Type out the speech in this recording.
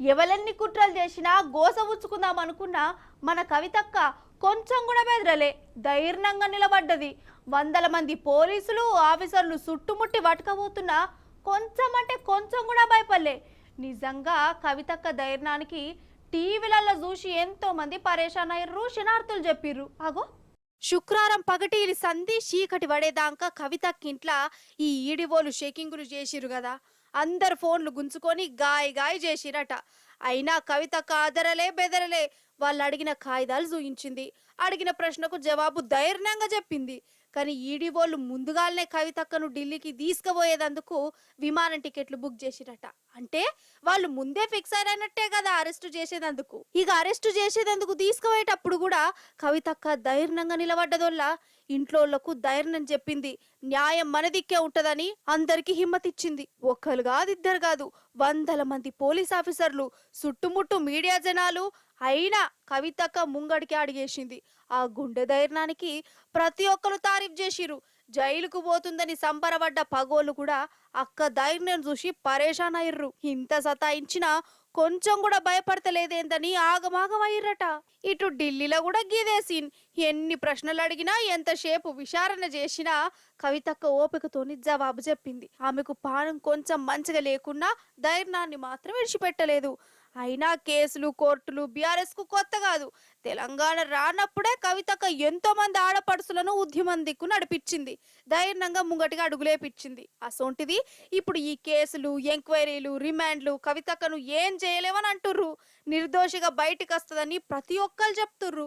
ఎవలెన్ని కుట్రలు చేసినా గోస ఉచ్చుకుందాం అనుకున్నా మన కవితక్క కొంచెం కూడా బెదరలే, ధైర్యంగా నిలబడ్డది. వందల మంది పోలీసులు ఆఫీసర్లు చుట్టుముట్టి పట్టుకపోతున్నా కొంచెం అంటే కొంచెం కూడా భయపడలే. నిజంగా కవితక్క ధైర్యానికి టీవీలలో చూసి ఎంతో మంది పరేషాన్ అయ్యారు, శనార్థులు చెప్పిర్రు. అగో శుక్రవారం పగటిలి సంధి చీకటి పడేదాకా కవితక్కింట్ల ఈ ఈడివోలు షేకింగులు చేసిరు కదా. అందరు ఫోన్లు గుంజుకొని గాయ చేసిరట. అయినా కవితక్క అదరలే బెదరలే. వాళ్ళు అడిగిన కాయిదాలు చూయించింది, అడిగిన ప్రశ్నకు జవాబు ధైర్యంగా చెప్పింది. కానీ ఈడివోళ్ళు ముందుగానే కవితక్కను ఢిల్లీకి తీసుకుపోయేదందుకు విమానం టికెట్లు బుక్ చేసిరట. అంటే వాళ్ళు ముందే ఫిక్స్ అయినట్టే కదా అరెస్టు చేసేదందుకు. ఇక అరెస్టు చేసేదందుకు తీసుకుపోయేటప్పుడు కూడా కవితక్క ధైర్యంగా నిలబడ్డదోళ్ళ ఇంట్లోళ్లకు ధైర్యం చెప్పింది. న్యాయం మన దిక్కే ఉంటదని అందరికి హిమ్మతిచ్చింది. ఒక్కరు కాదు, ఇద్దరు కాదు, వందల మంది పోలీస్ ఆఫీసర్లు, చుట్టుముట్టు మీడియా జనాలు. అయినా కవితక్క ముంగడికి అడిగేసింది. ఆ గుండె ధైర్యానికి ప్రతి ఒక్కరు తారీఫ్ చేసిరు. జైలుకు పోతుందని సంబరపడ్డ పగోళ్ళు కూడా అక్క ధైర్యం చూసి పరేషాన్ అయ్యర్రు. ఇంత సతాయించినా కొంచెం కూడా భయపడతలేదేందని ఆగమాగం అయ్యిర్రట. ఇటు ఢిల్లీలో కూడా గిదే సీన్. ఎన్ని ప్రశ్నలు అడిగినా ఎంతసేపు విచారణ చేసినా కవితక్క ఓపికతోని జవాబు చెప్పింది. ఆమెకు పానం కొంచెం మంచిగా లేకున్నా ధైర్యాన్ని మాత్రం విడిచిపెట్టలేదు. అయినా కేసులు కోర్టులు బీఆర్ఎస్ కు కొత్త కాదు. తెలంగాణ రానప్పుడే కవితక్క ఎంతో మంది ఆడపడుసులను ఉద్యమం దిక్కు నడిపించింది, ధైర్యంగా ముంగటిగా అడుగులేపించింది. అసొంటిది ఇప్పుడు ఈ కేసులు ఎంక్వైరీలు రిమాండ్లు కవితక్కను ఏం చేయలేవని అంటుర్రు. నిర్దోషిగా బయటికి వస్తుందని ప్రతి ఒక్కరు చెప్తుర్రు.